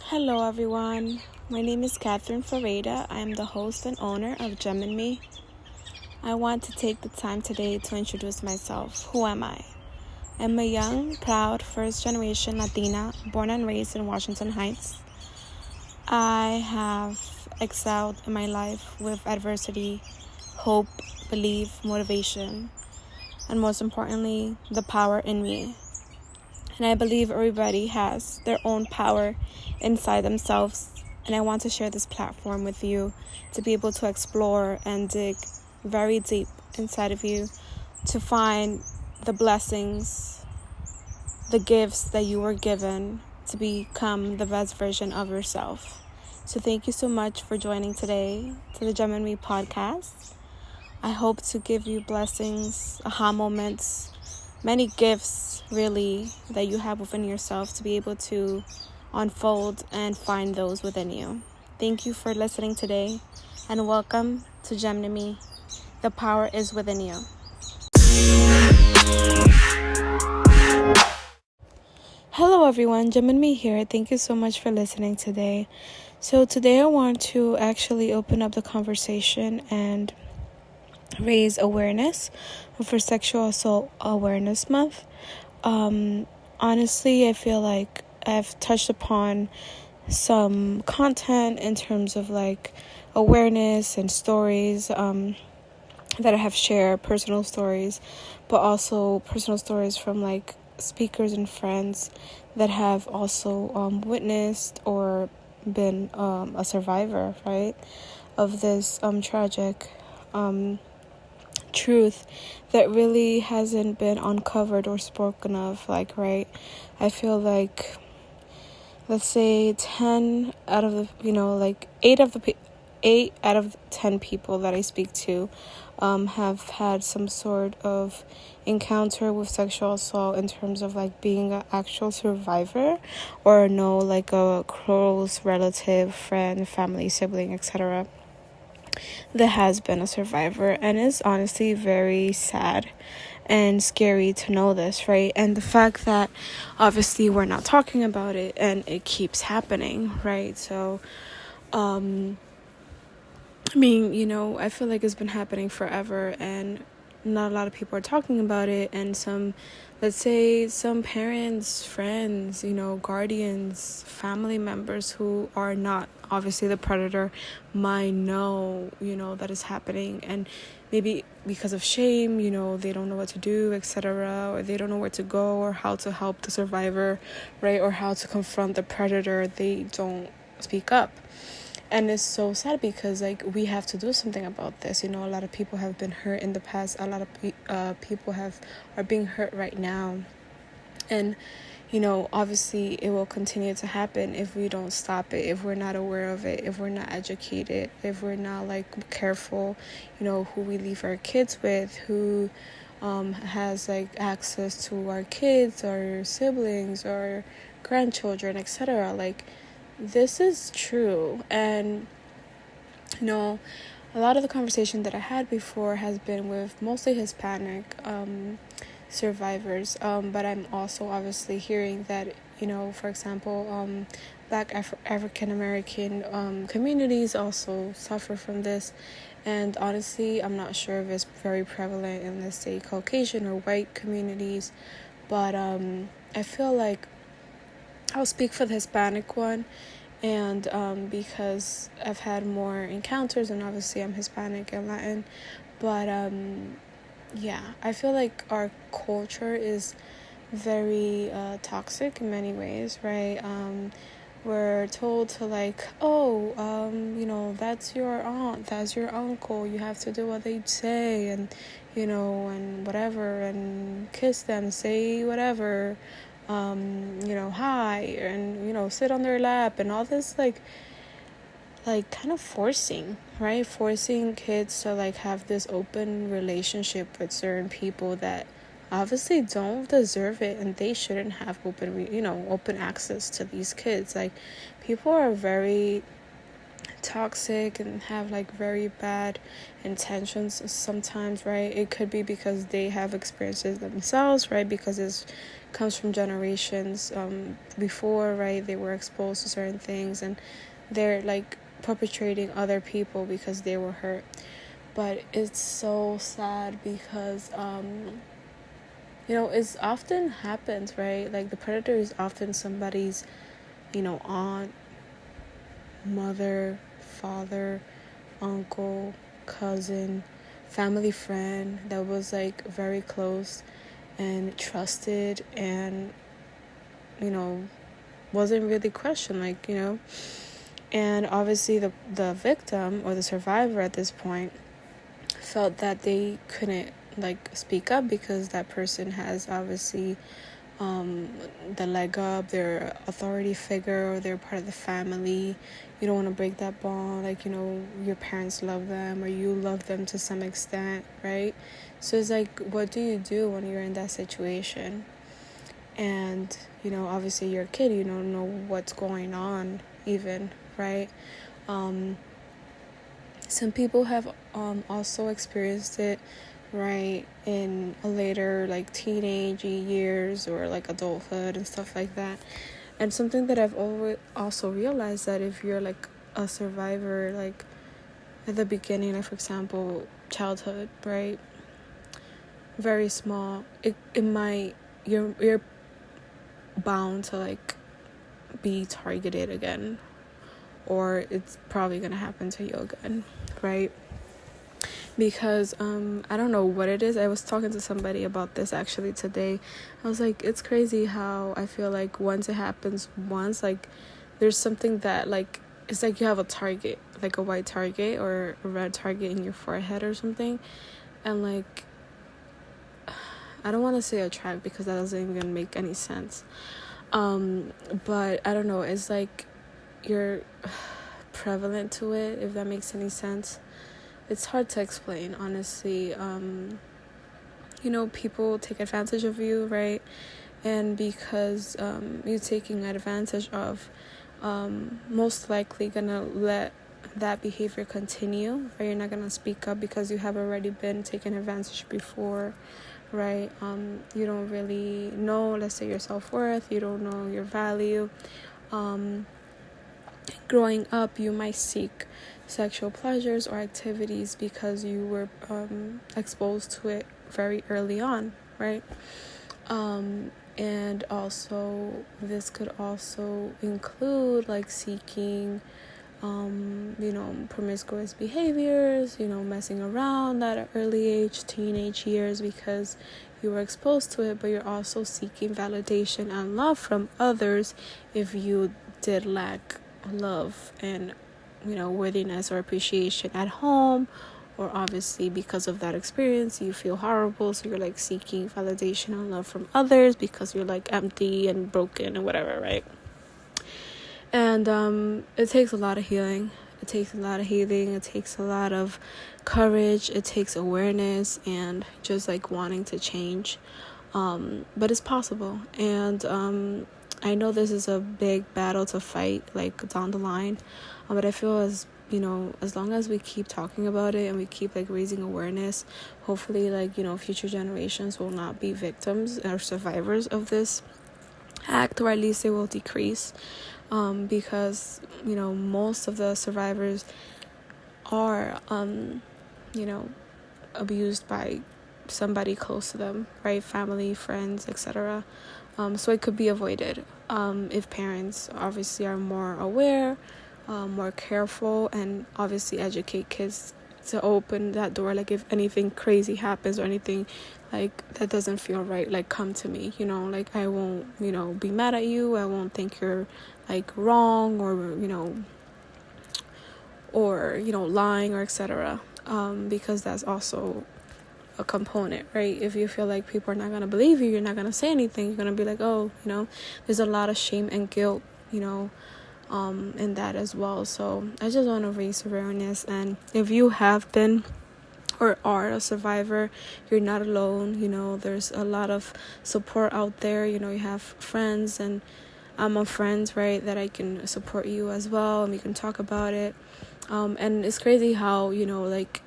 Hello, everyone. My name is Catherine Ferreira. I am the host and owner of Gem and Me. I want to take the time today to introduce myself. Who am I? I'm a young, proud, first-generation Latina born and raised in Washington Heights. I have excelled in my life with adversity, hope, belief, motivation, and most importantly, the power in me. And I believe everybody has their own power inside themselves. And I want to share this platform with you to be able to explore and dig very deep inside of you to find the blessings, the gifts that you were given to become the best version of yourself. So thank you so much for joining today to the Gem and Me podcast. I hope to give you blessings, aha moments, many gifts really that you have within yourself to be able to unfold and find those within you. Thank you for listening today and welcome to Gem and Me. The power is within you. Hello everyone, Gem and Me here. Thank you so much for listening today. So today I want to actually open up the conversation and raise awareness for Sexual Assault Awareness Month. Honestly, I feel like I've touched upon some content in terms of like awareness and stories that I have shared, personal stories, but also personal stories from like speakers and friends that have also witnessed or been a survivor, right, of this tragic truth that really hasn't been uncovered or spoken of, like, right? I feel like, let's say 10 out of the, like 8 out of 10 people that I speak to have had some sort of encounter with sexual assault in terms of like being an actual survivor or no, like a close relative, friend, family, sibling, etc. that has been a survivor, and it's honestly very sad and scary to know this, right? And the fact that obviously we're not talking about it and it keeps happening, right? So I feel like it's been happening forever and not a lot of people are talking about it, and let's say some parents, friends, guardians, family members who are not obviously the predator might know, that is happening, and maybe because of shame, they don't know what to do, etc., or they don't know where to go or how to help the survivor, right, or how to confront the predator. They don't speak up. And it's so sad because like we have to do something about this. A lot of people have been hurt in the past. A lot of people are being hurt right now. And obviously it will continue to happen if we don't stop it, if we're not aware of it, if we're not educated, if we're not like careful, who we leave our kids with, who has like access to our kids, our siblings, our grandchildren, etc. Like, this is true. And a lot of the conversation that I had before has been with mostly Hispanic survivors, but I'm also obviously hearing that for example Black African American communities also suffer from this. And honestly, I'm not sure if it's very prevalent in, let's say, Caucasian or white communities, but I feel like I'll speak for the Hispanic one, and because I've had more encounters, and obviously I'm Hispanic and Latin, but I feel like our culture is very toxic in many ways, right? We're told to like, that's your aunt, that's your uncle, you have to do what they say, and and whatever, and kiss them, say whatever, hi, and sit on their lap, and all this like kind of forcing kids to like have this open relationship with certain people that obviously don't deserve it, and they shouldn't have open access to these kids. Like, people are very toxic and have like very bad intentions sometimes, right? It could be because they have experiences themselves, right? Because it comes from generations before, right? They were exposed to certain things and they're like perpetrating other people because they were hurt. But it's so sad because it's often happens, right? Like the predator is often somebody's aunt, mother, father, uncle, cousin, family friend that was like very close and trusted and wasn't really questioned, and obviously the victim or the survivor at this point felt that they couldn't like speak up because that person has obviously the leg up, their authority figure, or they're part of the family. You don't want to break that bond, your parents love them or you love them to some extent, right? So it's like, what do you do when you're in that situation? And obviously you're a kid, you don't know what's going on even, right? Some people have also experienced it, right, in a later like teenage years or like adulthood and stuff like that. And something that I've always also realized, that if you're like a survivor, like at the beginning, like for example childhood, right, very small, it might, you're bound to like be targeted again, or it's probably gonna happen to you again, right? Because I don't know what it is. I was talking to somebody about this actually today. I was like, it's crazy how I feel like once it happens once, like there's something that like it's like you have a target, like a white target or a red target in your forehead or something, and like I don't want to say attract because that doesn't even make any sense, but I don't know, it's like you're prevalent to it, if that makes any sense. It's hard to explain, honestly. People take advantage of you, right? And because you're taking advantage of, most likely gonna let that behavior continue, right? You're not gonna speak up because you have already been taken advantage before, right? You don't really know, let's say, your self-worth. You don't know your value. Growing up, you might seek sexual pleasures or activities because you were exposed to it very early on, right? And also this could also include like seeking promiscuous behaviors, messing around at an early age, teenage years, because you were exposed to it. But you're also seeking validation and love from others if you did lack love and worthiness or appreciation at home, or obviously because of that experience you feel horrible, so you're like seeking validation and love from others because you're like empty and broken and whatever, right? And it takes a lot of healing. It takes a lot of courage. It takes awareness and just like wanting to change, but it's possible. And I know this is a big battle to fight like down the line, but I feel as long as we keep talking about it and we keep like raising awareness, hopefully like future generations will not be victims or survivors of this act, or at least it will decrease, because most of the survivors are abused by somebody close to them, right? Family, friends, etc. So it could be avoided if parents obviously are more aware, more careful, and obviously educate kids to open that door. Like if anything crazy happens or anything like that doesn't feel right, like come to me, like I won't be mad at you, I won't think you're like wrong or lying or etc. Because that's also a component, right? If you feel like people are not going to believe you, you're not going to say anything, you're going to be like, oh, there's a lot of shame and guilt, in that as well. So I just want to raise awareness, and if you have been or are a survivor, you're not alone. There's a lot of support out there. You have friends and I'm a friend, right, that I can support you as well, and we can talk about it. And it's crazy how, like,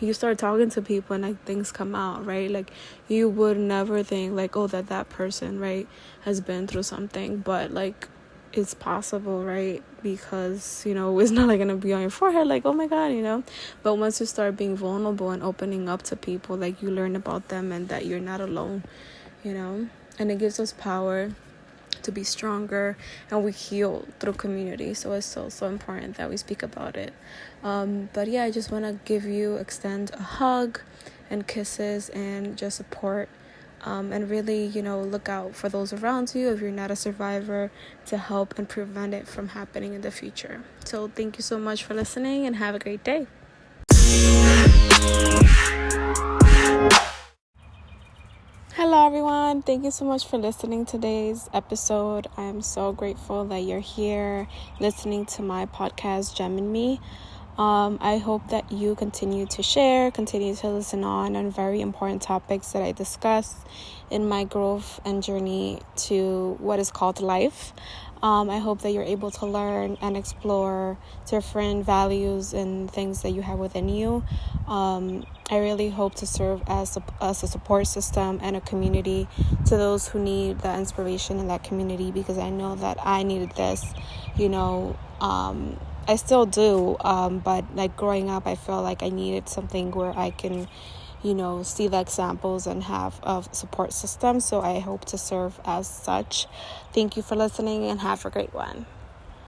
you start talking to people and like things come out, right? Like, you would never think like, oh, that person, right, has been through something, but like, it's possible, right? Because it's not like gonna be on your forehead like, oh my god. But once you start being vulnerable and opening up to people, like, you learn about them and that you're not alone, and it gives us power to be stronger, and we heal through community. So it's so important that we speak about it. But yeah, I just want to extend a hug and kisses and just support, and really look out for those around you if you're not a survivor, to help and prevent it from happening in the future. So thank you so much for listening, and have a great day. Hello everyone, thank you so much for listening to today's episode. I am so grateful that you're here listening to my podcast, Gem in Me. I hope that you continue to listen on very important topics that I discuss in my growth and journey to what is called life. I hope that you're able to learn and explore different values and things that you have within you. I really hope to serve as a support system and a community to those who need that inspiration in that community, because I know that I needed this, I still do, but like growing up, I felt like I needed something where I can, see the examples and have a support system. So I hope to serve as such. Thank you for listening, and have a great one.